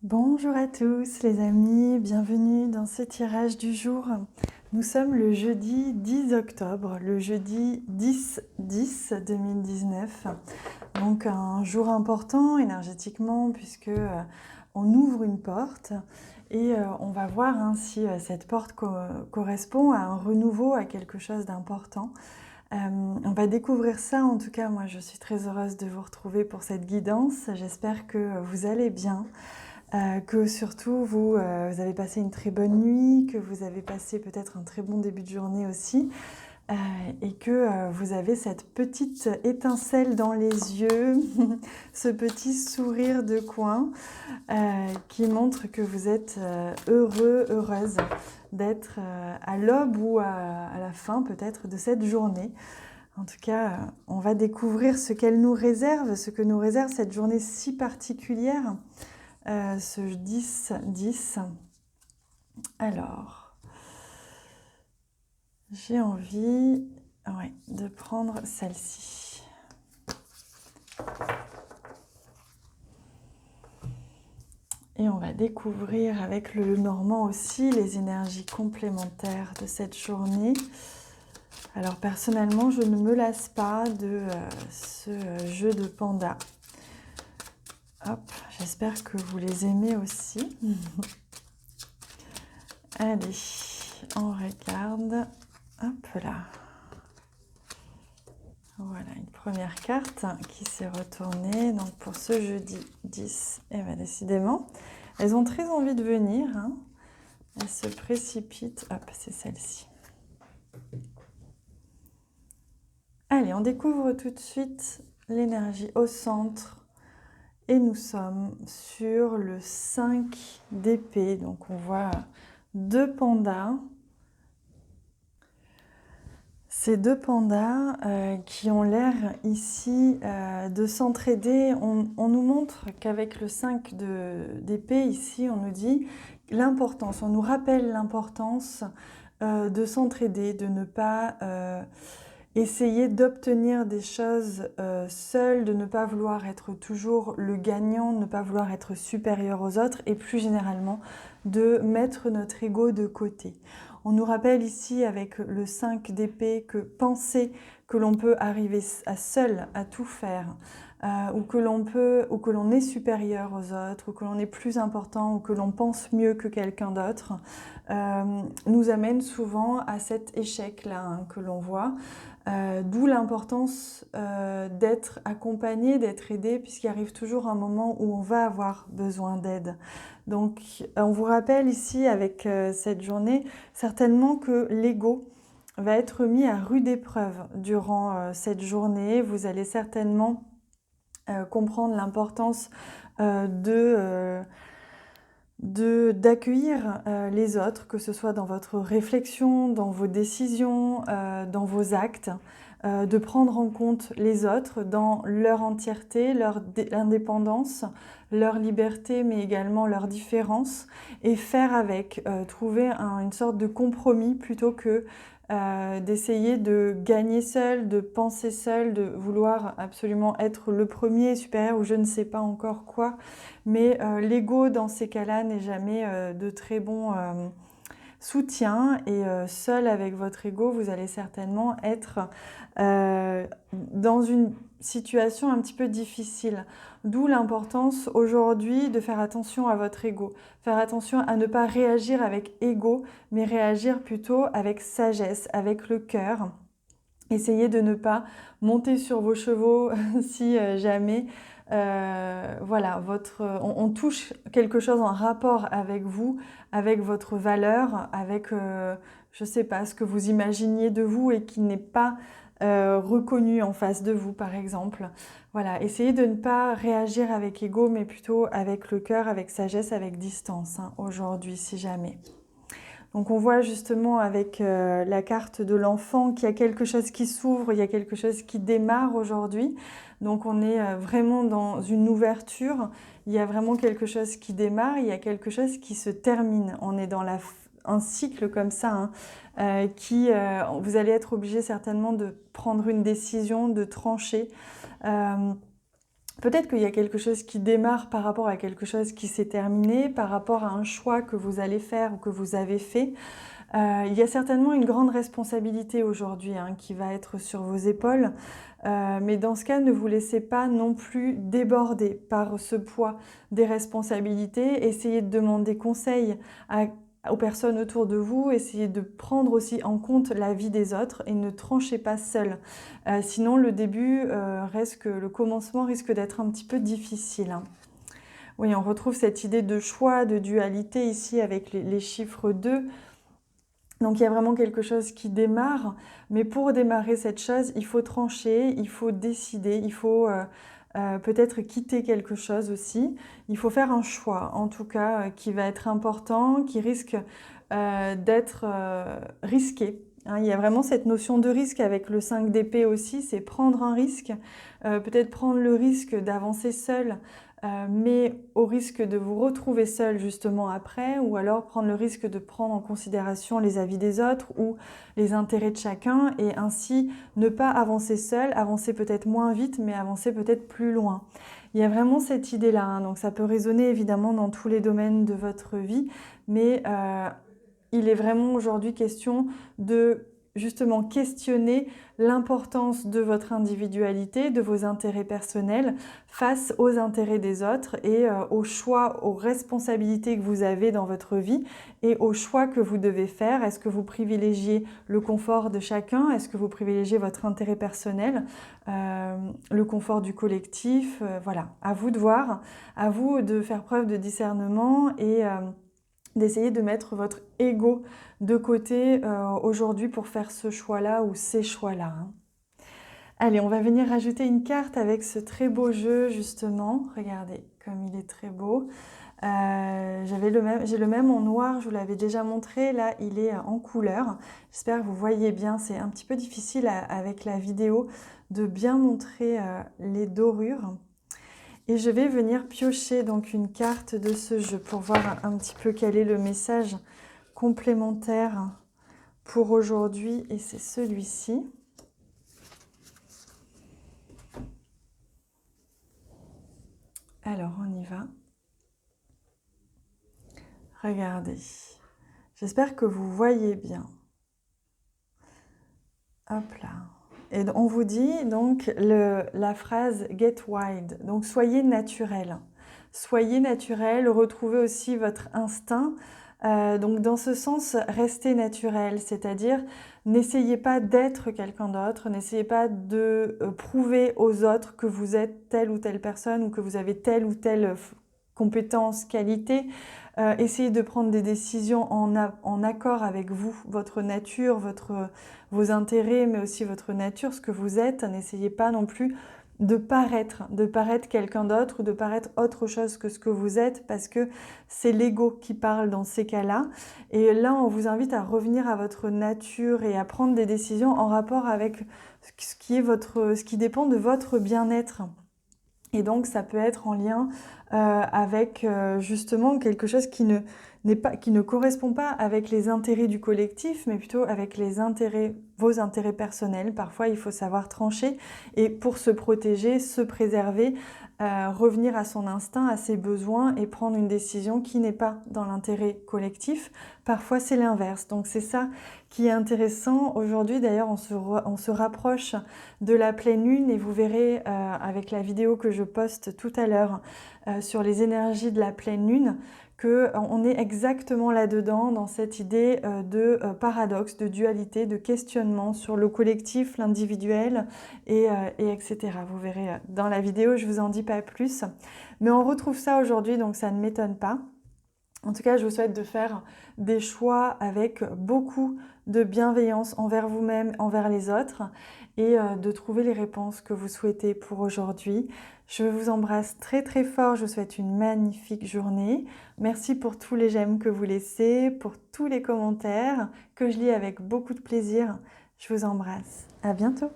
Bonjour à tous les amis, bienvenue dans ce tirage du jour. Nous sommes le jeudi 10 octobre, le jeudi 10-10-2019. Donc un jour important énergétiquement puisque on ouvre une porte et on va voir si cette porte correspond à un renouveau, à quelque chose d'important. On va découvrir ça, en tout cas moi je suis très heureuse de vous retrouver pour cette guidance. J'espère que vous allez bien. Que surtout vous avez passé une très bonne nuit, que vous avez passé peut-être un très bon début de journée aussi, et que vous avez cette petite étincelle dans les yeux, ce petit sourire de coin qui montre que vous êtes heureux, heureuse d'être à l'aube ou à la fin peut-être de cette journée. En tout cas, on va découvrir ce qu'elle nous réserve, ce que nous réserve cette journée si particulière. Ce 10-10. Alors, j'ai envie de prendre celle-ci. Et on va découvrir avec le Normand aussi les énergies complémentaires de cette journée. Alors personnellement, je ne me lasse pas de ce jeu de panda. Hop, j'espère que vous les aimez aussi. Allez, on regarde. Hop là. Voilà, une première carte qui s'est retournée. Donc pour ce jeudi 10, et bien décidément, elles ont très envie de venir. Elles se précipitent. Hop, c'est celle-ci. Allez, on découvre tout de suite l'énergie au centre. Et nous sommes sur le 5 d'épée. Donc on voit deux pandas. Ces deux pandas qui ont l'air ici de s'entraider, on nous montre qu'avec le 5 d'épée ici, on nous dit l'importance, on nous rappelle l'importance de s'entraider, de ne pas essayer d'obtenir des choses seul, de ne pas vouloir être toujours le gagnant, de ne pas vouloir être supérieur aux autres et plus généralement de mettre notre ego de côté. On nous rappelle ici avec le 5 d'épée que penser que l'on peut arriver à seul à tout faire, ou que l'on est supérieur aux autres, ou que l'on est plus important, ou que l'on pense mieux que quelqu'un d'autre, nous amène souvent à cet échec-là que l'on voit. D'où l'importance d'être accompagné, d'être aidé, puisqu'il arrive toujours un moment où on va avoir besoin d'aide. Donc on vous rappelle ici avec cette journée certainement que l'ego va être mis à rude épreuve durant cette journée. Vous allez certainement comprendre l'importance d'accueillir les autres, que ce soit dans votre réflexion, dans vos décisions, dans vos actes, de prendre en compte les autres dans leur entièreté, leur indépendance, leur liberté, mais également leur différence, et faire avec, trouver une sorte de compromis plutôt que d'essayer de gagner seul, de penser seul, de vouloir absolument être le premier supérieur ou je ne sais pas encore quoi. Mais l'ego dans ces cas-là n'est jamais de très bon soutien et seul avec votre ego, vous allez certainement être dans une situation un petit peu difficile. D'où l'importance aujourd'hui de faire attention à votre ego. Faire attention à ne pas réagir avec ego, mais réagir plutôt avec sagesse, avec le cœur. Essayez de ne pas monter sur vos chevaux si jamais voilà, on touche quelque chose en rapport avec vous, avec votre valeur, avec, je ne sais pas, ce que vous imaginiez de vous et qui n'est pas reconnu en face de vous, par exemple. Voilà, essayez de ne pas réagir avec ego, mais plutôt avec le cœur, avec sagesse, avec distance, aujourd'hui, si jamais. Donc on voit justement avec la carte de l'enfant qu'il y a quelque chose qui s'ouvre, il y a quelque chose qui démarre aujourd'hui. Donc on est vraiment dans une ouverture, il y a vraiment quelque chose qui démarre, il y a quelque chose qui se termine. On est dans un cycle comme ça, vous allez être obligé certainement de prendre une décision, de trancher. Peut-être qu'il y a quelque chose qui démarre par rapport à quelque chose qui s'est terminé, par rapport à un choix que vous allez faire ou que vous avez fait. Il y a certainement une grande responsabilité aujourd'hui hein, qui va être sur vos épaules, mais dans ce cas, ne vous laissez pas non plus déborder par ce poids des responsabilités. Essayez de demander conseil aux personnes autour de vous, essayez de prendre aussi en compte la vie des autres et ne tranchez pas seul. Sinon, le début le commencement risque d'être un petit peu difficile. Hein. Oui, on retrouve cette idée de choix, de dualité ici avec les chiffres 2. Donc il y a vraiment quelque chose qui démarre, mais pour démarrer cette chose, il faut trancher, il faut décider, il faut peut-être quitter quelque chose aussi. Il faut faire un choix, en tout cas, qui va être important, qui risque d'être risqué. Hein, il y a vraiment cette notion de risque avec le 5 d'épée aussi, c'est prendre un risque, peut-être prendre le risque d'avancer seul, mais au risque de vous retrouver seul justement après, ou alors prendre le risque de prendre en considération les avis des autres ou les intérêts de chacun, et ainsi ne pas avancer seul, avancer peut-être moins vite, mais avancer peut-être plus loin. Il y a vraiment cette idée-là, hein, donc ça peut résonner évidemment dans tous les domaines de votre vie, mais il est vraiment aujourd'hui question de justement questionner l'importance de votre individualité, de vos intérêts personnels face aux intérêts des autres et aux choix, aux responsabilités que vous avez dans votre vie et aux choix que vous devez faire. Est-ce que vous privilégiez le confort de chacun? Est-ce que vous privilégiez votre intérêt personnel, le confort du collectif? Voilà, à vous de voir, à vous de faire preuve de discernement et d'essayer de mettre votre ego de côté aujourd'hui pour faire ce choix-là ou ces choix-là. Hein. Allez, on va venir rajouter une carte avec ce très beau jeu justement. Regardez comme il est très beau. J'ai le même en noir, je vous l'avais déjà montré. Là, il est en couleur. J'espère que vous voyez bien. C'est un petit peu difficile avec la vidéo de bien montrer les dorures. Et je vais venir piocher donc une carte de ce jeu pour voir un petit peu quel est le message complémentaire pour aujourd'hui. Et c'est celui-ci. Alors, on y va. Regardez. J'espère que vous voyez bien. Hop là. Et on vous dit donc la phrase « get wild ». Donc, soyez naturel. Soyez naturel, retrouvez aussi votre instinct. Donc, dans ce sens, restez naturel. C'est-à-dire, n'essayez pas d'être quelqu'un d'autre. N'essayez pas de prouver aux autres que vous êtes telle ou telle personne ou que vous avez telle ou telle compétence, qualité. Essayez de prendre des décisions en accord avec vous, votre nature, vos intérêts, mais aussi votre nature, ce que vous êtes. N'essayez pas non plus de paraître quelqu'un d'autre ou de paraître autre chose que ce que vous êtes, parce que c'est l'ego qui parle dans ces cas-là. Et là, on vous invite à revenir à votre nature et à prendre des décisions en rapport avec ce qui dépend de votre bien-être. Et donc, ça peut être en lien avec justement quelque chose qui ne correspond pas avec les intérêts du collectif, mais plutôt avec vos intérêts personnels. Parfois, il faut savoir trancher et pour se protéger, se préserver, revenir à son instinct, à ses besoins et prendre une décision qui n'est pas dans l'intérêt collectif. Parfois, c'est l'inverse. Donc, c'est ça qui est intéressant. Aujourd'hui, d'ailleurs, on se rapproche de la pleine lune et vous verrez avec la vidéo que je poste tout à l'heure sur les énergies de la pleine lune, qu'on est exactement là-dedans, dans cette idée de paradoxe, de dualité, de questionnement sur le collectif, l'individuel, et etc. Vous verrez dans la vidéo, je ne vous en dis pas plus. Mais on retrouve ça aujourd'hui, donc ça ne m'étonne pas. En tout cas, je vous souhaite de faire des choix avec beaucoup de bienveillance envers vous-même, envers les autres, et de trouver les réponses que vous souhaitez pour aujourd'hui. Je vous embrasse très très fort, je vous souhaite une magnifique journée. Merci pour tous les j'aime que vous laissez, pour tous les commentaires que je lis avec beaucoup de plaisir. Je vous embrasse. À bientôt.